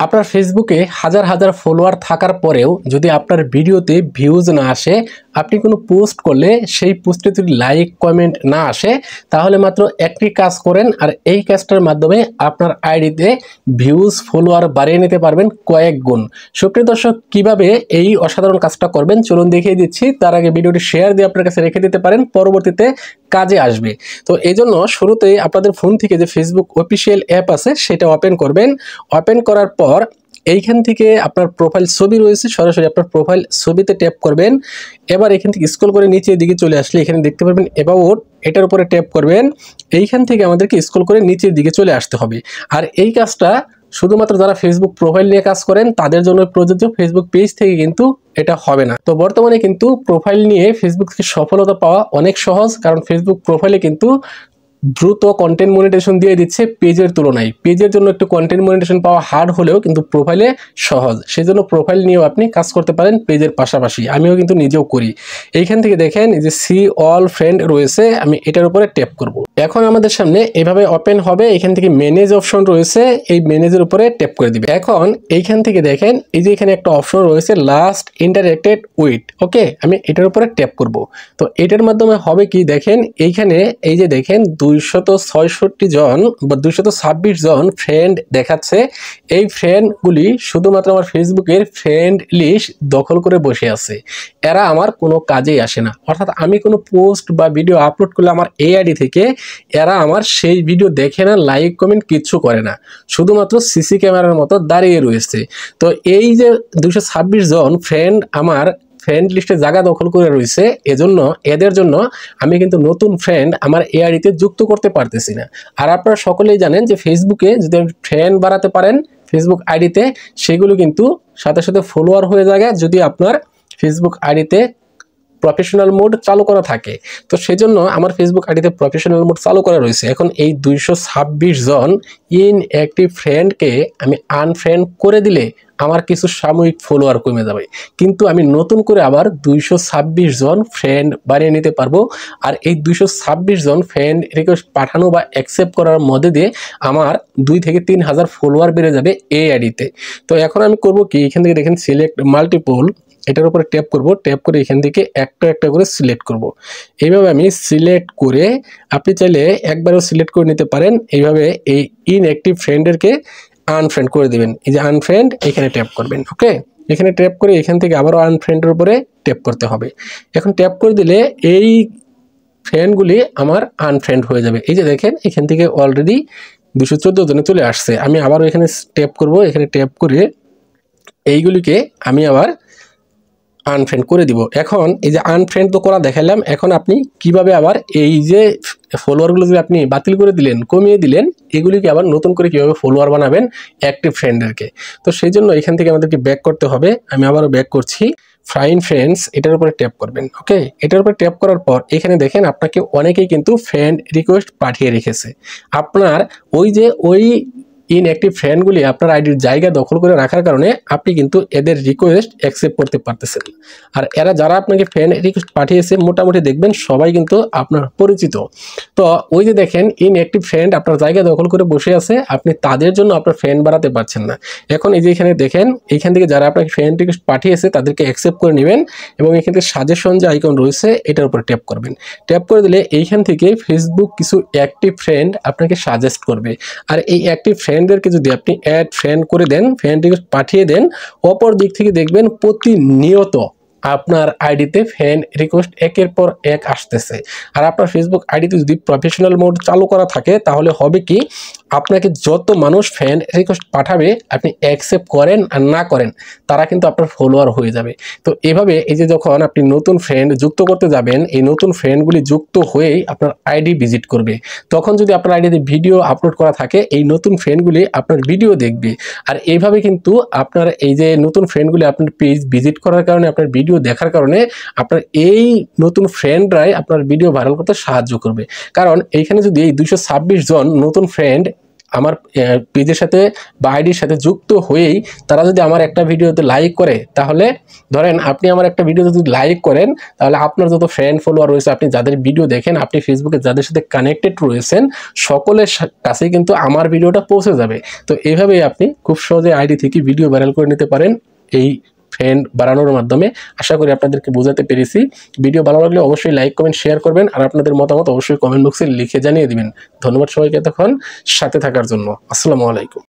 আপনার ফেসবুকে হাজার হাজার ফলোয়ার থাকার পরেও যদি আপনার ভিডিওতে ভিউজ না আসে, আপনি কোনো পোস্ট করলে সেই পোস্টে যদি লাইক কমেন্ট না আসে, তাহলে মাত্র একটি কাজ করেন আর এই কাজটার মাধ্যমে আপনার আইডিতে ভিউজ ফলোয়ার বাড়িয়ে নিতে পারবেন কয়েক গুণ। সুপ্রিয় দর্শক, কিভাবে এই অসাধারণ কাজটা করবেন চলুন দেখিয়ে দিচ্ছি। তার আগে ভিডিওটি শেয়ার দিয়ে আপনার কাছে রেখে দিতে পারেন, পরবর্তীতে কাজে আসবে। তো এই জন্য শুরুতেই আপনাদের ফোন থেকে যে ফেসবুক অফিসিয়াল অ্যাপ আছে সেটা ওপেন করবেন। ওপেন করার পর এইখান থেকে আপনার প্রোফাইল ছবি রয়েছে, সরাসরি আপনার প্রোফাইল ছবিতে ট্যাপ করবেন। এবার এখান থেকে স্ক্রল করে নিচের দিকে চলে আসলে এখানে দেখতে পারবেন অ্যাবাউট, এটার উপরে ট্যাপ করবেন। এইখান থেকে আমাদেরকে স্ক্রল করে নিচের দিকে চলে আসতে হবে। আর এই কাজটা শুধুমাত্র যারা ফেসবুক প্রোফাইল নিয়ে কাজ করেন তাদের জন্য প্রযোজ্য, ফেসবুক পেজ থেকে কিন্তু এটা হবে না। তো বর্তমানে কিন্তু প্রোফাইল নিয়ে ফেসবুক থেকে সফলতা পাওয়া অনেক সহজ, কারণ ফেসবুক প্রোফাইলে কিন্তু দ্রুত কন্টেন্ট মনিটাইজেশন দিয়ে দিচ্ছে পেজের তুলনায়। পেজের জন্য একটু কন্টেন্ট মনিটাইজেশন পাওয়া হার্ড হলেও কিন্তু প্রোফাইলে সহজ, সেজন্য প্রোফাইল নিয়েও আপনি কাজ করতে পারেন পেজের পাশাপাশি। আমিও কিন্তু নিজেও করি। এইখান থেকে দেখেন যে সি অল ফ্রেন্ড রয়েছে, আমি এটার উপরে ট্যাপ করব। এখন আমাদের সামনে এভাবে ওপেন হবে। এখান থেকে ম্যানেজ অপশন রয়েছে, এই ম্যানেজের উপরে ট্যাপ করে দিবে। এখন এইখান থেকে দেখেন এই যে এখানে একটা অপশন রয়েছে লাস্ট ইন্টারেক্টেড উইথ, ওকে, আমি এটার উপরে ট্যাপ করব। তো এটার মাধ্যমে হবে কি দেখেন, এইখানে এই যে দেখেন 266 জন বা 226 জন ফ্রেন্ড দেখাচ্ছে। এই ফ্রেন্ডগুলি শুধুমাত্র আমার ফেসবুকের ফ্রেন্ড লিস্ট দখল করে বসে আছে। এরা আমার কোনো কাজেই আসে না, অর্থাৎ আমি কোনো পোস্ট বা ভিডিও আপলোড করলে আমার এই আইডি থেকে এরা আমার সেই ভিডিও দেখে না, লাইক কমেন্ট কিচ্ছু করে না, শুধুমাত্র সিসি ক্যামেরার মতো দাঁড়িয়ে রয়েছে। তো এই যে 226 জন ফ্রেন্ড আমার ফ্রেন্ড লিস্টে জায়গা দখল করে রয়েছে, এজন্য এদের জন্য আমি কিন্তু নতুন ফ্রেন্ড আমার এই আইডিতে যুক্ত করতে পারতেছি না। আর আপনারা সকলেই জানেন যে ফেসবুকে যদি আপনি ফ্রেন্ড বাড়াতে পারেন ফেসবুক আইডিতে, সেগুলো কিন্তু সাথে সাথে ফলোয়ার হয়ে যায় যদি আপনার ফেসবুক আইডিতে প্রফেশনাল মোড চালু করা থাকে। তো সেজন্য আমার ফেসবুক আইডিতে প্রফেশনাল মোড চালু করা রয়েছে। এখন এই 226 জন ইনঅ্যাক্টিভ ফ্রেন্ডকে আমি আনফ্রেন্ড করে দিলে আমার কিছু সাময়িক ফলোয়ার কমে যাবে, কিন্তু আমি নতুন করে আবার 226 জন ফ্রেন্ড বানিয়ে নিতে পারবো। আর এই 226 জন ফ্রেন্ড রিকোয়েস্ট পাঠানো বা অ্যাকসেপ্ট করার মধ্যে দিয়ে আমার 2 থেকে 3 হাজার ফলোয়ার বেড়ে যাবে এই আইডিতে। তো এখন আমি করব কি, এখান থেকে দেখেন সিলেক্ট মাল্টিপল, এটার উপরে ট্যাপ করব। ট্যাপ করে এখান থেকে একটা একটা করে সিলেক্ট করব। এইভাবে আমি সিলেক্ট করে, আপনি চাইলে একবারও সিলেক্ট করে নিতে পারেন। এইভাবে এই ইনঅ্যাক্টিভ ফ্রেন্ডেরকে আনফ্রেন্ড করে দিবেন। এই যে আনফ্রেন্ড, এখানে ট্যাপ করবেন। ওকে, এখানে ট্যাপ করে এখান থেকে আবারও আনফ্রেন্ডের উপরে ট্যাপ করতে হবে। এখন ট্যাপ করে দিলে এই ফ্রেন্ডগুলি আমার আনফ্রেন্ড হয়ে যাবে। এই যে দেখেন এখান থেকে অলরেডি 214 জনে চলে আসছে। আমি আবারও এখানে ট্যাপ করব। এখানে ট্যাপ করে এইগুলিকে আমি আবার আনফ্রেন্ড করে দিব। এখন এই যে আনফ্রেন্ড তো করা দেখালাম, এখন আপনি কিভাবে আবার এই যে ফলোয়ারগুলো যে আপনি বাতিল করে দিলেন, কমিয়ে দিলেন, এগুলিকে আবার নতুন করে কিভাবে ফলোয়ার বানাবেন অ্যাক্টিভ ফ্রেন্ডদেরকে। তো সেই জন্য এখান থেকে আমাদেরকে ব্যাক করতে হবে। আমি আবারও ব্যাক করছি। ফাইন্ড ফ্রেন্ডস, এটার উপরে ট্যাপ করবেন। ওকে, এটার উপরে ট্যাপ করার পর এখানে দেখেন আপনাকে অনেকেই কিন্তু ফ্রেন্ড রিকোয়েস্ট পাঠিয়ে রেখেছে। আপনার ওই ইনঅ্যাক্টিভ ফ্রেন্ডগুলি আপনার আইডির জায়গা দখল করে রাখার কারণে আপনি কিন্তু এদের রিকোয়েস্ট অ্যাকসেপ্ট করতে পারতেছেন। আর এরা যারা আপনাকে ফ্রেন্ড রিকোয়েস্ট পাঠিয়েছে মোটামুটি দেখবেন সবাই কিন্তু আপনার পরিচিত। তো ওই যে দেখেন ইনঅ্যাক্টিভ ফ্রেন্ড আপনার জায়গা দখল করে বসে আছে, আপনি তাদের জন্য আপনার ফ্রেন্ড বাড়াতে পারছেন না। এখন এই যে এখানে দেখেন এইখান থেকে যারা আপনাকে ফ্রেন্ড রিকোয়েস্ট পাঠিয়েছে তাদেরকে অ্যাকসেপ্ট করে নেবেন এবং এখান থেকে সাজেশন যে আইকন রয়েছে এটার উপর ট্যাপ করবেন। ট্যাপ করে দিলে এইখান থেকে ফেসবুক কিছু অ্যাক্টিভ ফ্রেন্ড আপনাকে সাজেস্ট করবে। আর এই অ্যাক্টিভ ফ্রেন্ডদেরকে যদি আপনি অ্যাড ফ্রেন্ড করে দেন, ফ্রেন্ড রিকোয়েস্ট পাঠিয়ে দেন, অপর দিক থেকে দেখবেন প্রতিনিয়ত আপনার আইডিতে ফ্রেন্ড রিকোয়েস্ট একের পর এক আসতেছে। আর আপনার ফেসবুক আইডিতে যদি প্রফেশনাল মোড চালু করা থাকে তাহলে হবে কি, আপনাকে যত মানুষ ফ্রেন্ড রিকোয়েস্ট পাঠাবে আপনি অ্যাকসেপ্ট করেন আর না করেন তারা কিন্তু আপনার ফলোয়ার হয়ে যাবে। তো এভাবে এই যে যখন আপনি নতুন ফ্রেন্ড যুক্ত করতে যাবেন, এই নতুন ফ্রেন্ডগুলি যুক্ত হয়েই আপনার আইডি ভিজিট করবে। তখন যদি আপনার আইডিতে ভিডিও আপলোড করা থাকে এই নতুন ফ্রেন্ডগুলি আপনার ভিডিও দেখবে। আর এইভাবে কিন্তু আপনার এই যে নতুন ফ্রেন্ডগুলি আপনার পেজ ভিজিট করার কারণে, আপনার ভিডিও দেখার কারণে আপনার এই নতুন ফ্রেন্ডরাই আপনার ভিডিও ভাইরাল করতে সাহায্য করবে। কারণ এইখানে যদি এই 226 জন নতুন ফ্রেন্ড আমার পেজের সাথে বা আইডির সাথে যুক্ত হয়েই তারা যদি আমার একটা ভিডিওতে লাইক করে, তাহলে ধরেন আপনি আমার একটা ভিডিওতে যদি লাইক করেন, তাহলে আপনার যত ফ্রেন্ড ফলোয়ার রয়েছে, আপনি যাদের ভিডিও দেখেন, আপনি ফেসবুকে যাদের সাথে কানেক্টেড রয়েছেন, সকলের কাছেই কিন্তু আমার ভিডিওটা পৌঁছে যাবে। তো এইভাবেই আপনি খুব সহজে আইডি থেকে ভিডিও ভাইরাল করে নিতে পারেন এই ফ্রেন্ড বাড়ানোর মাধ্যমে। আশা করি আপনাদেরকে বোঝাতে পেরেছি। ভিডিও ভালো লাগলে অবশ্যই লাইক কমেন্ট শেয়ার করবেন, আর আপনাদের মতামত অবশ্যই কমেন্ট বক্সে লিখে জানিয়ে দিবেন। ধন্যবাদ সবাইকে এতক্ষণ সাথে থাকার জন্য। আসসালামু আলাইকুম।